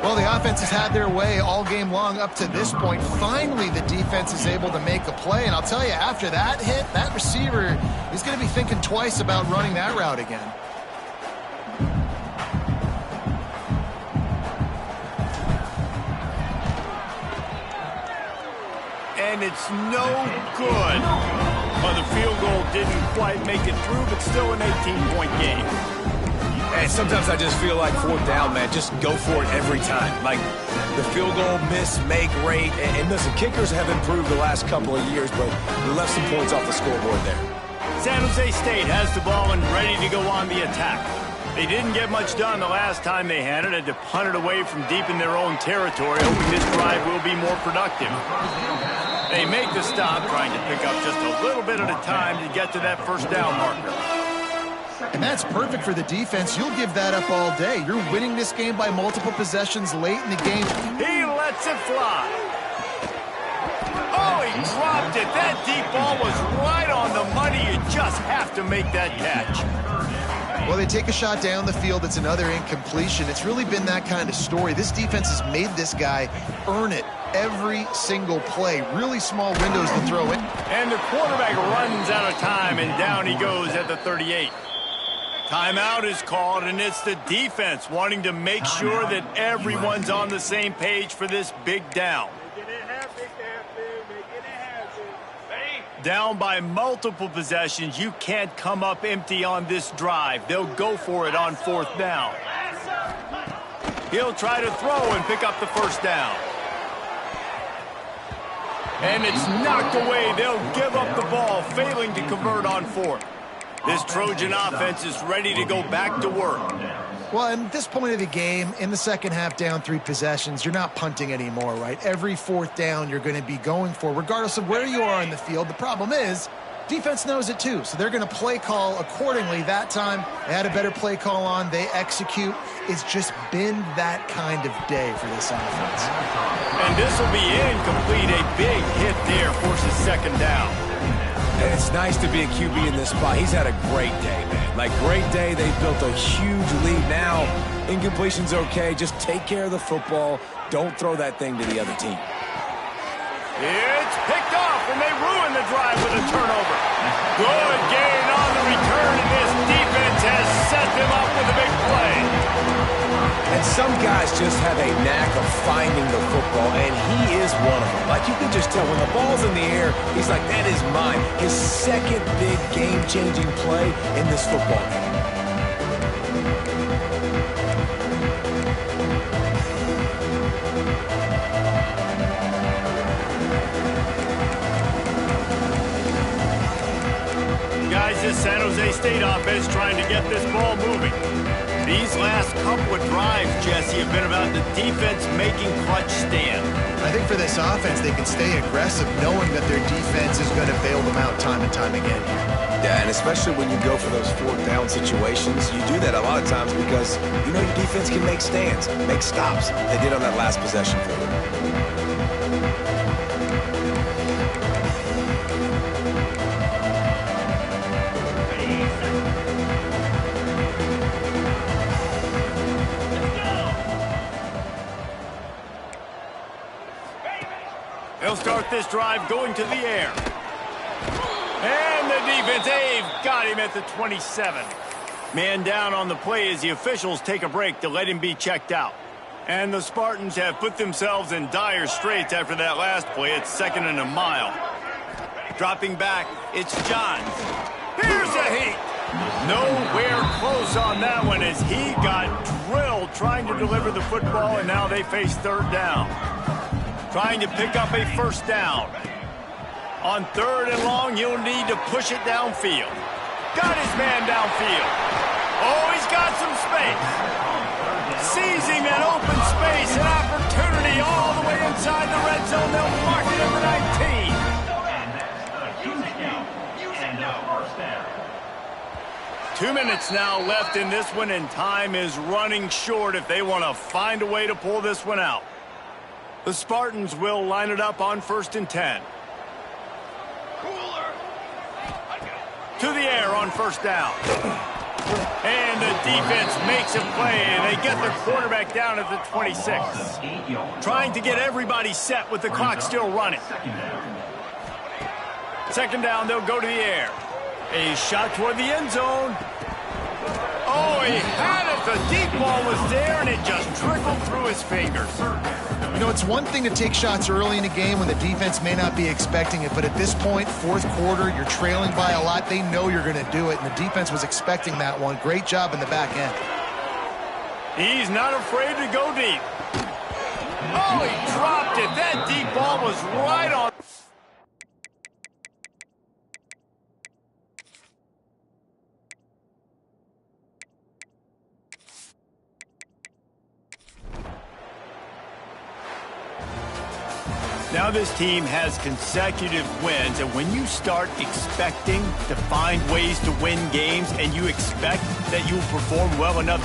Well, the offense has had their way all game long up to this point. Finally, the defense is able to make a play. And I'll tell you, after that hit, that receiver is going to be thinking twice about running that route again. And it's no good. Well, the field goal didn't quite make it through, but still an 18-point game. And sometimes I just feel like 4th down, man, just go for it every time. Like the field goal miss, make rate, and listen, kickers have improved the last couple of years, but we left some points off the scoreboard there. San Jose State has the ball and ready to go on the attack. They didn't get much done the last time they had it, had to punt it away from deep in their own territory, hoping this drive will be more productive. They make the stop, trying to pick up just a little bit at a time to get to that 1st down marker. And that's perfect for the defense. You'll give that up all day. You're winning this game by multiple possessions late in the game. He lets it fly. Oh, he dropped it. That deep ball was right on the money. You just have to make that catch. Well, they take a shot down the field. It's another incompletion. It's really been that kind of story. This defense has made this guy earn it every single play. Really small windows to throw in. And the quarterback runs out of time, and down he goes at the 38. Timeout is called, and it's the defense wanting to make sure that everyone's on the same page for this big down. Down by multiple possessions, you can't come up empty on this drive. They'll go for it on 4th down. He'll try to throw and pick up the 1st down. And it's knocked away. They'll give up the ball, failing to convert on 4th. This Trojan offense is ready to go back to work. Well, at this point of the game, in the second half, down 3 possessions, you're not punting anymore, right? Every 4th down you're going to be going for, regardless of where you are in the field. The problem is, defense knows it too, so they're going to play call accordingly. That time, they had a better play call on. They execute. It's just been that kind of day for this offense. And this will be incomplete. A big hit there forces 2nd down. And it's nice to be a QB in this spot. He's had a great day, man. Like, great day. They built a huge lead. Now, incompletion's okay. Just take care of the football. Don't throw that thing to the other team. It's picked off, and they ruin the drive with a turnover. Good gain on the return, and this defense has set them up with a big play. And some guys just have a knack of finding the football, and he is one of them. Like, you can just tell when the ball's in the air, he's like, that is mine. His second big game-changing play in this football game. Guys, this San Jose State offense trying to get this ball moving. These last couple of drives, Jesse, have been about the defense making clutch stand. I think for this offense, they can stay aggressive knowing that their defense is going to bail them out time and time again here. Yeah, and especially when you go for those fourth down situations, you do that a lot of times because you know your defense can make stands, make stops. They did on that last possession for them. They'll start this drive going to the air. And the defense, they've got him at the 27. Man down on the play as the officials take a break to let him be checked out. And the Spartans have put themselves in dire straits after that last play. It's 2nd and a mile. Dropping back, it's Johns. Here's a heat. Nowhere close on that one as he got drilled trying to deliver the football, and now they face 3rd down. Trying to pick up a 1st down. On 3rd and long, you'll need to push it downfield. Got his man downfield. Oh, he's got some space. Seizing that open space, an opportunity all the way inside the red zone. They'll mark it at the 19. And a first down. 2 minutes now left in this one, and time is running short if they want to find a way to pull this one out. The Spartans will line it up on 1st and 10. To the air on 1st down. And the defense makes a play, and they get their quarterback down at the 26. Trying to get everybody set with the clock still running. 2nd down, they'll go to the air. A shot toward the end zone. Oh, he had it. The deep ball was there, and it just trickled through his fingers. You know, it's one thing to take shots early in a game when the defense may not be expecting it, but at this point, 4th quarter, you're trailing by a lot. They know you're going to do it, and the defense was expecting that one. Great job in the back end. He's not afraid to go deep. Oh, he dropped it. That deep ball was right on. Now this team has consecutive wins, and when you start expecting to find ways to win games and you expect that you'll perform well enough